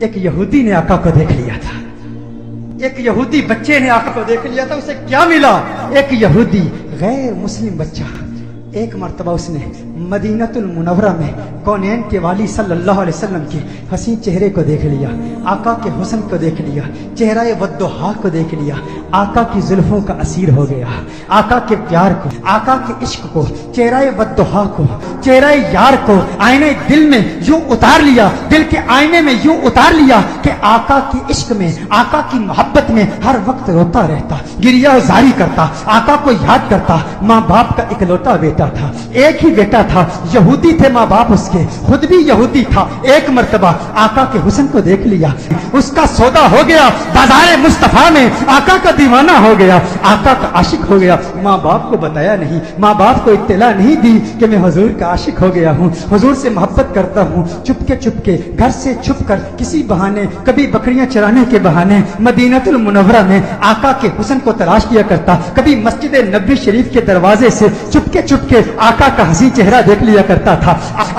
ایک یہودی نے آقا کو دیکھ لیا تھا، ایک یہودی بچے نے آقا کو دیکھ لیا تھا. اسے کیا ملا؟ ایک یہودی غیر مسلم بچہ ایک مرتبہ اس نے مدینہ المنورہ میں کونین کے والی صلی اللہ علیہ وسلم کے حسین چہرے کو دیکھ لیا، آقا کے حسن کو دیکھ لیا، چہرہ والضحیٰ کو دیکھ لیا، آقا کی زلفوں کا اسیر ہو گیا، آقا کے پیار کو، آقا کے عشق کو، چہرہ والضحیٰ کو، چہرہ یار کو آئینے دل میں یوں اتار لیا، دل کے آئینے میں یوں اتار لیا کہ آقا کی عشق میں، آقا کی محبت میں ہر وقت روتا رہتا، گریہ زاری کرتا، آقا کو یاد کرتا. ماں باپ کا اکلوتا بیٹا تھا، ایک ہی بیٹا تھا، یہودی تھے ماں باپ اس کے، خود بھی یہودی تھا. ایک مرتبہ آقا کے حسن کو دیکھ لیا، اس کا سودا ہو گیا، بازار مصطفیٰ میں آقا کا دیوانہ ہو گیا، آقا کا عاشق ہو گیا. ماں باپ کو بتایا نہیں، ماں باپ کو اطلاع نہیں دی کہ میں حضور کا عاشق ہو گیا ہوں، حضور سے محبت کرتا ہوں. چپ کے گھر سے چھپ کر کسی بہانے، کبھی بکریاں چرانے کے بہانے مدینہ المنورہ میں آقا کے حسن کو تلاش کیا کرتا، کبھی مسجد نبوی شریف کے دروازے سے چپ کے آقا کا حسین چہرہ دیکھ لیا کرتا تھا،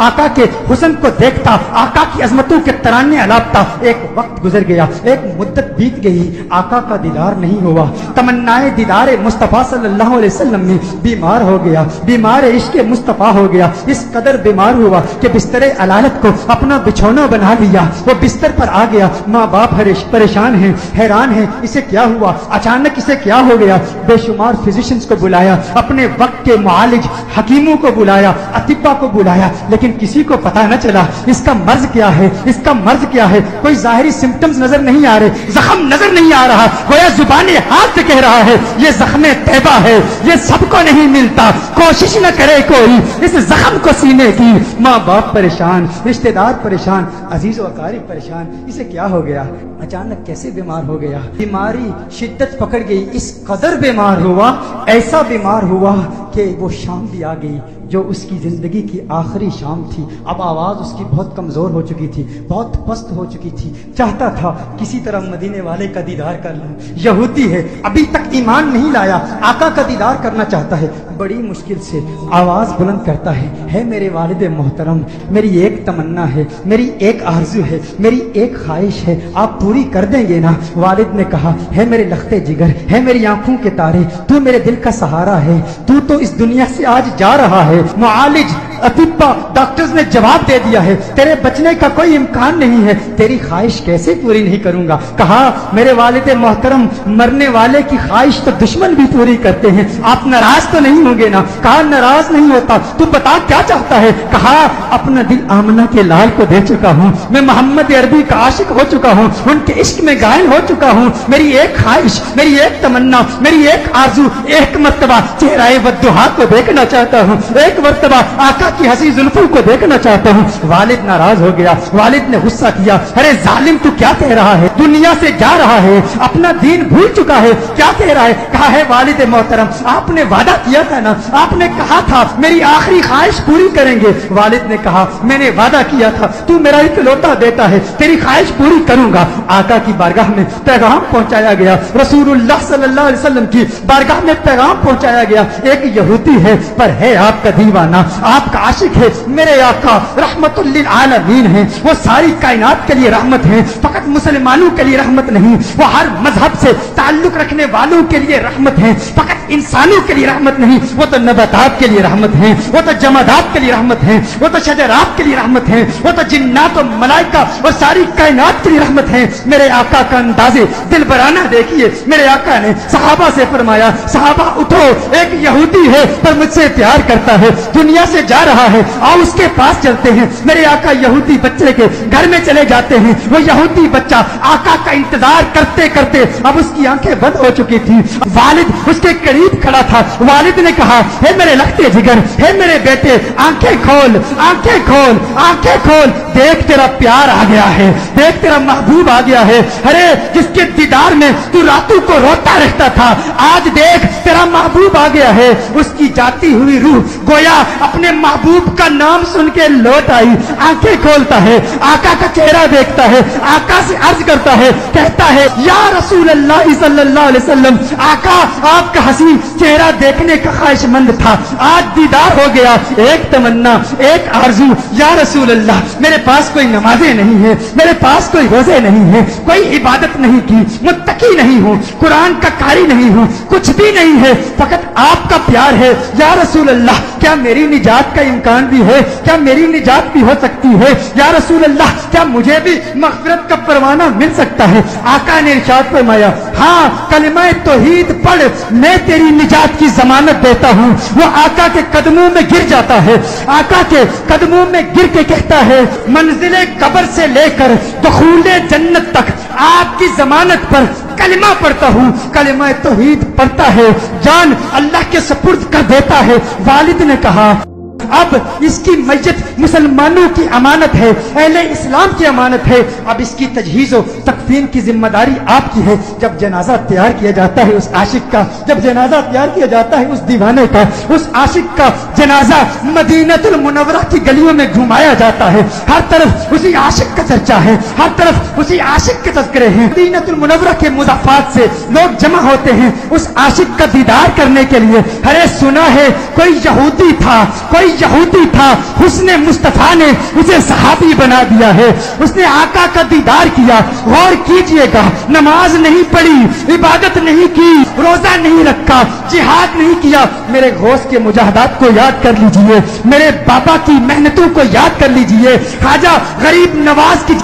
آقا کے حسن کو دیکھتا، آقا کی عظمتوں کے ترانے الاپتا. ایک وقت گزر گیا، ایک مدت بیت گئی، آقا کا دیدار نہیں ہوا. تمنائے دیدار مصطفیٰ صلی اللہ علیہ وسلم میں بیمار ہو گیا، بیمار عشق مصطفیٰ ہو گیا. اس قدر بیمار ہوا کہ بستر علالت کو اپنا بچھونا بنا لیا، وہ بستر پر آ گیا. ماں باپ پریشان ہیں، حیران ہیں، اسے کیا ہوا، اچانک اسے کیا ہو گیا. بے شمار فزیشنز کو بلایا، اپنے وقت کے معالج حکیموں کو بلایا، اطباء کو بلایا، لیکن کسی کو پتہ نہ چلا اس کا مرض کیا ہے، اس کا مرض کیا ہے. کوئی ظاہری سمپٹمز نظر نہیں آ رہے، زخم نظر نہیں آ رہا، گویا زبان ہاتھ سے کہہ رہا ہے یہ زخم طیبہ ہے، یہ سب کو نہیں ملتا، کوشش نہ کرے کوئی اس زخم کو سینے کی. ماں باپ پریشان، رشتہ دار پریشان، عزیز و اقارب پریشان. اسے کیا ہو گیا، اچانک کیسے بیمار ہو گیا. بیماری شدت پکڑ گئی، اس قدر بیمار ہوا، ایسا بیمار ہوا کہ وہ شام بھی آ گئی جو اس کی زندگی کی آخری شام تھی. اب آواز اس کی بہت کمزور ہو چکی تھی، بہت پست ہو چکی تھی. چاہتا تھا کسی طرح مدینے والے کا دیدار کر لوں. یہودی ہے، ابھی تک ایمان نہیں لایا، آقا کا دیدار کرنا چاہتا ہے. بڑی مشکل سے آواز بلند کرتا ہے میرے والد محترم، میری ایک تمنا ہے، میری ایک آرزو ہے، میری ایک خواہش ہے، آپ پوری کر دیں گے نا؟ والد نے کہا ہے میرے لخت جگر، ہے میری آنکھوں کے تارے، تو میرے دل کا سہارا ہے، تو اس دنیا سے آج جا رہا ہے. معالج اطباء ڈاکٹرز نے جواب دے دیا ہے تیرے بچنے کا کوئی امکان نہیں ہے، تیری خواہش کیسے پوری نہیں کروں گا؟ کہا میرے والد محترم، مرنے والے کی خواہش تو دشمن بھی پوری کرتے ہیں، آپ ناراض تو نہیں ہوں گے نا؟ کہا ناراض نہیں ہوتا، تو بتا کیا چاہتا ہے؟ کہا اپنا دل آمنہ کے لال کو دے چکا ہوں، میں محمد عربی کا عاشق ہو چکا ہوں، ان کے عشق میں گائل ہو چکا ہوں. میری ایک خواہش، میری ایک تمنا، میری ایک آرزو، ایک مرتبہ چہرہ والضحیٰ کو دیکھنا چاہتا ہوں، ایک مرتبہ آقا کی حسین زلفوں کو دیکھنا چاہتا ہوں. والد ناراض ہو گیا، والد نے غصہ کیا، ارے ظالم تو کیا کہہ رہا ہے، دنیا سے جا رہا ہے، اپنا دین بھول چکا ہے، کیا کہہ رہا ہے؟ کہا ہے والد محترم، آپ نے وعدہ کیا تھا نا، آپ نے کہا تھا میری آخری خواہش پوری کریں گے. والد نے کہا میں نے وعدہ کیا تھا، تو میرا اکلوتا بیٹا ہے، تیری خواہش پوری کروں گا. آقا کی بارگاہ میں پیغام پہنچایا گیا، رسول اللہ صلی اللہ علیہ وسلم کی بارگاہ میں پیغام پہنچایا گیا. ایک یہودی ہے پر ہے آپ کا دیوانہ، آپ کا عاشق ہے. میرے آقا رحمت للعالمین ہیں، وہ ساری کائنات کے لیے رحمت ہیں، فقط مسلمانوں کے لیے رحمت نہیں، وہ ہر مذہب سے تعلق رکھنے والوں کے لیے رحمت ہیں، فقط انسانوں کے لیے رحمت نہیں، وہ تو نباتات کے لیے رحمت ہیں، وہ تو جمادات کے لیے رحمت ہیں، وہ تو شجرات کے لیے رحمت ہیں، وہ تو جنات و ملائکہ اور ساری کائنات کے لیے رحمت ہیں. میرے آقا کا انداز دل برانہ دیکھیے. میرے آقا نے صحابہ سے فرمایا صحابہ اٹھو، ایک یہودی ہے پر مجھ سے پیار کرتا ہے، دنیا سے جا رہا ہے، آؤ اس کے پاس چلتے ہیں. میرے آقا یہودی بچے کے گھر میں چلے جاتے ہیں. وہ یہودی بچہ آقا کا انتظار کرتے کرتے اب اس کی آنکھیں بند ہو چکی تھی. والد اس کے قریب کھڑا تھا. والد نے کہا ہے میرے لخت جگر، ہے میرے بیٹے، آنکھیں کھول، آنکھیں کھول، آنکھیں کھول، دیکھ تیرا پیار آ گیا ہے، دیکھ تیرا محبوب آ گیا ہے. ارے جس کے دیدار میں تو راتوں کو روتا رہتا تھا، آج دیکھ تیرا محبوب آ گیا ہے. اس کی جاتی ہوئی روح گویا اپنے محبوب کا نام سن کے لوٹ آئی. آنکھیں کھولتا ہے، آقا کا چہرہ دیکھتا ہے، آقا سے عرض کرتا ہے، کہتا ہے یا رسول اللہ صلی اللہ علیہ وسلم، آقا آپ کا حسین آدمی چہرہ دیکھنے کا خواہش مند تھا، آج دیدار ہو گیا۔ ایک تمنا، ایک آرزو، یا رسول اللہ میرے پاس کوئی نمازیں نہیں ہیں، میرے پاس کوئی روزے نہیں ہیں، کوئی عبادت نہیں کی، متقی نہیں ہوں، قرآن کا قاری نہیں ہوں، کچھ بھی نہیں ہے، فقط آپ کا پیار ہے۔ یا رسول اللہ کیا میری نجات کا امکان بھی ہے؟ کیا میری نجات بھی ہو سکتی ہے؟ یا رسول اللہ کیا مجھے بھی مغفرت کا پروانہ مل سکتا ہے؟ آقا نے ارشاد فرمایا، ہاں کلمہ توحید پڑھ، میں تیری نجات کی ضمانت دیتا ہوں۔ وہ آقا کے قدموں میں گر جاتا ہے، آقا کے قدموں میں گر کے کہتا ہے، منزل قبر سے لے کر دخول جنت تک آپ کی ضمانت پر کلمہ پڑھتا ہوں۔ کلمہ توحید پڑھتا ہے، جان اللہ کے سپرد کر دیتا ہے۔ والد نے کہا اب اس کی میت مسلمانوں کی امانت ہے، اہل اسلام کی امانت ہے، اب اس کی تجہیز و تکفین کی ذمہ داری آپ کی ہے۔ جب جنازہ تیار کیا جاتا ہے اس عاشق کا، جب جنازہ تیار کیا جاتا ہے اس دیوانے کا، اس عاشق کا جنازہ مدینہ المنورہ کی گلیوں میں گھمایا جاتا ہے، ہر طرف اسی عاشق کا چرچا ہے، ہر طرف اسی عاشق کے تذکرے ہیں۔ مدینہ المنورہ کے مضافات سے لوگ جمع ہوتے ہیں اس عاشق کا دیدار کرنے کے لیے۔ ارے سنا ہے کوئی یہودی تھا، کوئی یہودی تھا، حسن مصطفیٰ نے اسے صحابی بنا دیا ہے، اس نے آقا کا دیدار کیا۔ غور کیجئے گا، نماز نہیں پڑھی، عبادت نہیں کی، روزہ نہیں رکھا، جہاد نہیں کیا، میرے غوث کے مجاہدات کو یاد کر لیجئے، میرے بابا کی محنتوں کو یاد کر لیجئے، خواجہ غریب نواز کی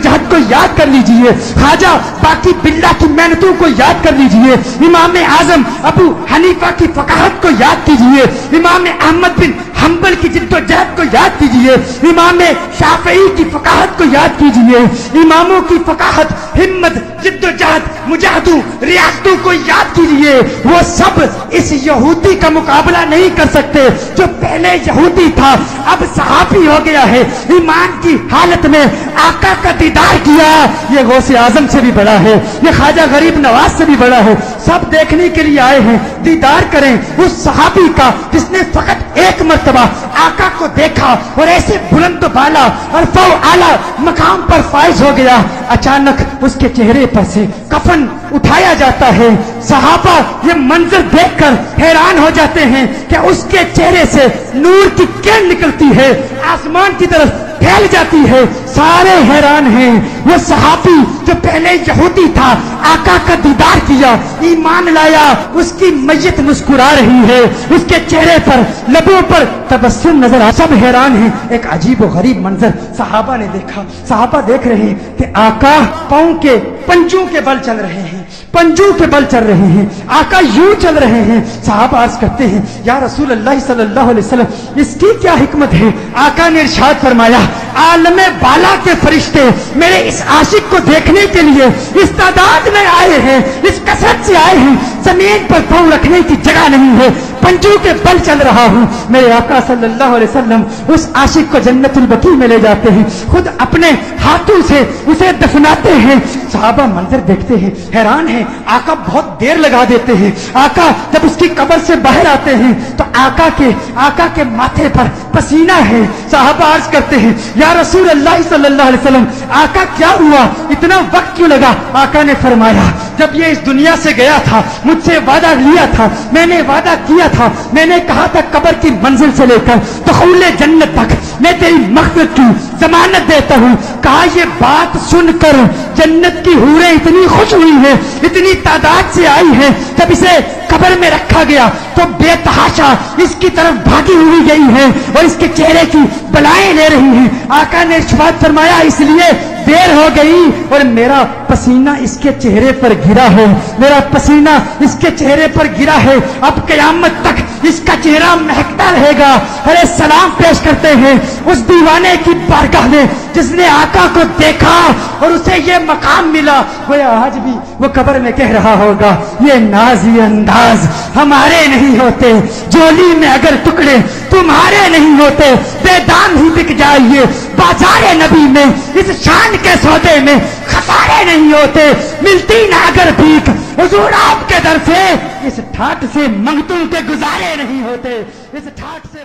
جہد کو یاد کر لیجئے، خواجہ باقی باللہ کی محنتوں کو یاد کر لیجئے، امام اعظم ابو حنیفہ کی فقاہت کو یاد کیجئے، امام احمد بن حنبل کی جد و جہد کو یاد کیجئے، امام شافعی کی فقاہت کو یاد کیجئے، اماموں کی فقاہت، ہمت، جد و جہد، مجاہدوں، ریاستوں کو یاد کیجئے۔ وہ سب اس یہودی کا مقابلہ نہیں کر سکتے جو پہلے یہودی تھا اب صحابی ہو گیا ہے، ایمان کی حالت میں آقا کا دیدار کیا۔ یہ غوث اعظم سے بھی بڑا ہے، یہ خواجہ غریب نواز سے بھی بڑا ہے۔ سب دیکھنے کے لیے آئے ہیں، دیدار کریں اس صحابی کا جس نے فقط ایک مرتبہ آقا کو دیکھا اور ایسے بلند و بالا اور فو اعلیٰ مقام پر فائز ہو گیا۔ اچانک اس کے چہرے پر سے کفن اٹھایا جاتا ہے، صحابہ یہ منظر دیکھ کر حیران ہو جاتے ہیں کہ اس کے چہرے سے نور کی کرن نکلتی ہے، آسمان کی طرف پھیل جاتی ہے، سارے حیران ہیں۔ وہ صحابی جو پہلے یہودی تھا آقا کا دیدار کیا، ایمان لایا، اس کی میت مسکرا رہی ہے، اس کے چہرے پر لبوں پر تبسم نظر آ، سب حیران ہیں۔ ایک عجیب و غریب منظر صحابہ نے دیکھا، صحابہ دیکھ رہے ہیں کہ آقا پاؤں کے پنجوں کے بل چل رہے ہیں، پنجوں کے بل چل رہے ہیں، آقا یوں چل رہے ہیں۔ صحابہ عرض کرتے ہیں یا رسول اللہ صلی اللہ علیہ وسلم اس کی کیا حکمت ہے؟ آقا نے ارشاد فرمایا عالم بالا کے فرشتے میرے اس عاشق کو دیکھنے کے لیے اس تعداد میں آئے ہیں، اس کثرت سے آئے ہیں، زمین پر پاؤں رکھنے کی جگہ نہیں ہے، پنجوں کے بل چل رہا ہوں۔ میرے آقا صلی اللہ علیہ وسلم اس عاشق کو جنت البقیع میں لے جاتے ہیں، خود اپنے ہاتھوں سے اسے دفناتے ہیں۔ صحابہ منظر دیکھتے ہیں، حیران ہیں۔ آقا بہت دیر لگا دیتے ہیں۔ آقا جب اس کی قبر سے باہر آتے ہیں تو آقا کے ماتھے پر پسینہ ہے۔ صحابہ عرض کرتے ہیں یا رسول اللہ صلی اللہ علیہ وسلم آقا کیا ہوا، اتنا وقت کیوں لگا؟ آقا نے فرمایا جب یہ اس دنیا سے گیا تھا مجھ سے وعدہ لیا تھا، میں نے وعدہ کیا تھا، میں نے کہا تھا قبر کی منزل سے لے کر دخول جنت تک میں تیری مغفرت کی ضمانت دیتا ہوں۔ کہا یہ بات سن کر جنت کی حوریں اتنی خوش ہوئی ہیں، اتنی تعداد سے آئی ہیں، جب اسے قبر میں رکھا گیا تو بے تحاشا اس کی طرف بھاگی ہوئی گئی ہیں اور اس کے چہرے کی بلائیں لے رہی ہیں۔ آقا نے ارشاد فرمایا اس لیے دیر ہو گئی اور میرا پسینہ اس کے چہرے پر گرا ہے، میرا پسینہ اس کے چہرے پر گرا ہے، اب قیامت تک اس کا چہرہ مہکتا رہے گا۔ ارے سلام پیش کرتے ہیں اس دیوانے کی بارگاہ میں جس نے آقا کو دیکھا اور اسے یہ مقام ملا۔ وہ آج بھی وہ قبر میں کہہ رہا ہوگا یہ ناز یہ انداز ہمارے نہیں ہوتے، جولی میں اگر ٹکڑے تمہارے نہیں ہوتے، بے دام ہی بک جائیے بازار نبی میں، اس شان کے سودے میں خسارے نہیں ہوتے، ملتی نہ اگر بھیک حضور آپ کے در سے، اس ٹھاٹ سے منگتوں کے گزارے نہیں ہوتے، اس ٹھاٹ سے